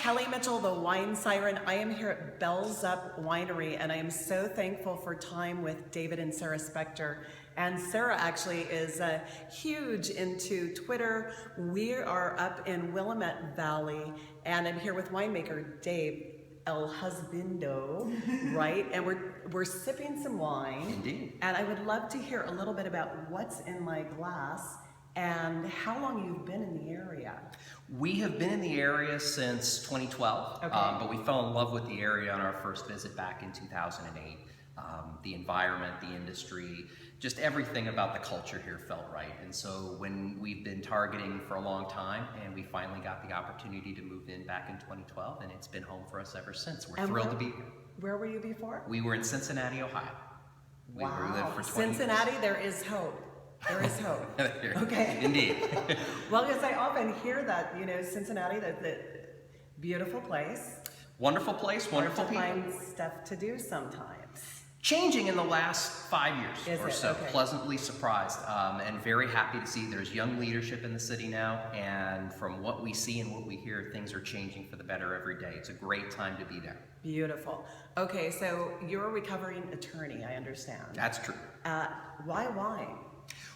Kelly Mitchell, the Wine Siren. I am here at Bells Up Winery, and I am so thankful for time with David and Sarah Specter. And Sarah actually is huge into Twitter. We are up in Willamette Valley, and I'm here with winemaker Dave El Husbando, right? And we're sipping some wine. Indeed. And I would love to hear a little bit about what's in my glass and how long you've been in the area. We have been in the area since 2012, Okay. But we fell in love with the area on our first visit back in 2008. The environment, the industry, just everything about the culture here felt right. And so when we've been targeting for a long time, and we finally got the opportunity to move in back in 2012, and it's been home for us ever since. We're thrilled to be here. Where were you before? We were in Cincinnati, Ohio. We lived for 20 Cincinnati, years. there is hope. There is hope. Okay. Indeed. Well, because I often hear that, Cincinnati, the beautiful place. Wonderful place, wonderful people. Hard to find stuff to do sometimes. Changing in the last 5 years or so. Okay. Pleasantly surprised and very happy to see there's young leadership in the city now, and from what we see and what we hear, things are changing for the better every day. It's a great time to be there. Beautiful. Okay, so you're a recovering attorney, I understand. That's true. Why wine?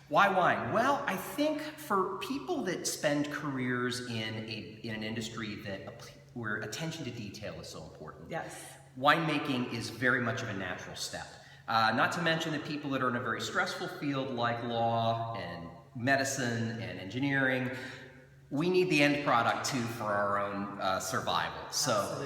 Why wine? Well, I think for people that spend careers in an industry where attention to detail is so important. Yes. Winemaking is very much of a natural step. Not to mention the people that are in a very stressful field like law and medicine and engineering. We need the end product too for our own survival. So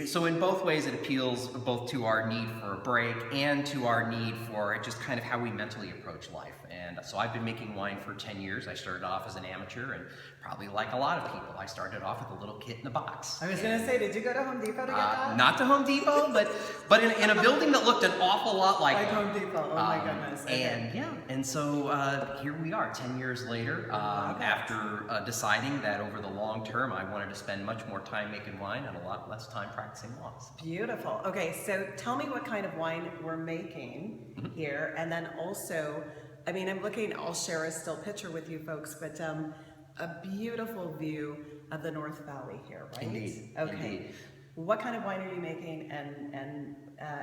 so in both ways it appeals both to our need for a break and to our need for just kind of how we mentally approach life. And so I've been making wine for 10 years. I started off as an amateur, and probably like a lot of people, I started off with a little kit in a box. I was going to say, did you go to Home Depot to get that? Not to Home Depot, but in a building that looked an awful lot like Home Depot. Oh my goodness. Okay. And so here we are 10 years later, after deciding that over the long term I wanted to spend much more time making wine and a lot less time practicing law. Beautiful. Okay, so tell me what kind of wine we're making here, and then also, I'll share a still picture with you folks, but a beautiful view of the North Valley here, right? Indeed. Okay. Indeed. What kind of wine are you making, and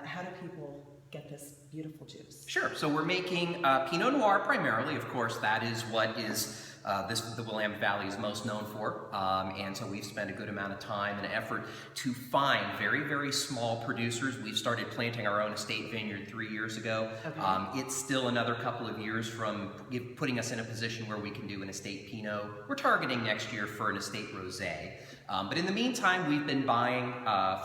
how do people get this beautiful juice? Sure. So we're making Pinot Noir primarily. Of course, that is what is the Willamette Valley is most known for. And so we've spent a good amount of time and effort to find very, very small producers. We've started planting our own estate vineyard 3 years ago. Okay. It's still another couple of years from putting us in a position where we can do an estate Pinot. We're targeting next year for an estate Rosé. But in the meantime, we've been buying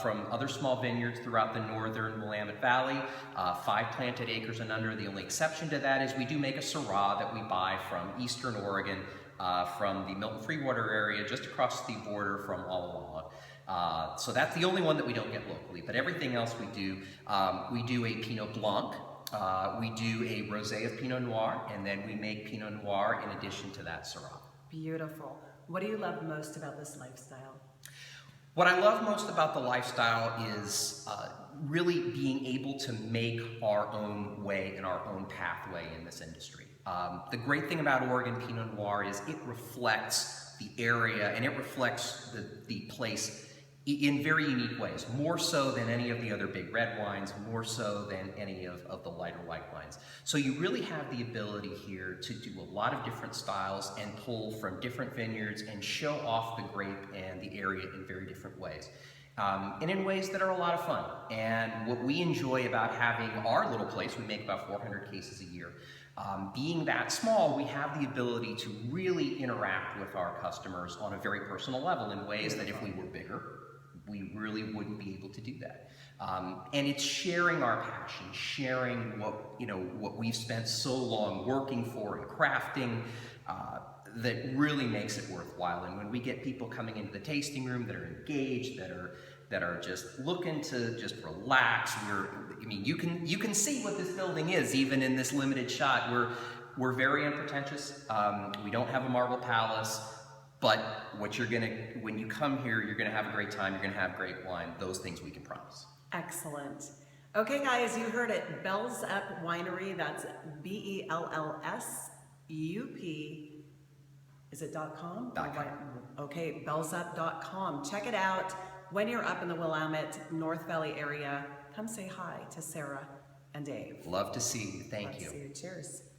from other small vineyards throughout the northern Willamette Valley, 5 planted acres and under. The only exception to that is we do make a Syrah that we buy from eastern Oregon, from the Milton-Freewater area, just across the border from Walla Walla. So that's the only one that we don't get locally. But everything else we do a Pinot Blanc, we do a Rosé of Pinot Noir, and then we make Pinot Noir in addition to that Syrah. Beautiful. What do you love most about this lifestyle? What I love most about the lifestyle is really being able to make our own way and our own pathway in this industry. The great thing about Oregon Pinot Noir is it reflects the area and it reflects the place in very unique ways, more so than any of the other big red wines, more so than any of the lighter white wines. So you really have the ability here to do a lot of different styles and pull from different vineyards and show off the grape and the area in very different ways. And in ways that are a lot of fun. And what we enjoy about having our little place, we make about 400 cases a year, being that small, we have the ability to really interact with our customers on a very personal level in ways that if we were bigger, we really wouldn't be able to do that. And it's sharing our passion, sharing what we've spent so long working for and crafting, that really makes it worthwhile. And when we get people coming into the tasting room that are engaged, that are just looking to just relax, you can see what this building is even in this limited shot. We're very unpretentious. We don't have a marble palace. But when you come here, you're gonna have a great time, you're gonna have great wine. Those things we can promise. Excellent. Okay guys, you heard it. Bells Up Winery, that's BELLSUP. Is it .com? .com. Okay, bellsup.com. Check it out. When you're up in the Willamette, North Valley area, come say hi to Sarah and Dave. Love to see you. Thank Love to you. see you. Cheers.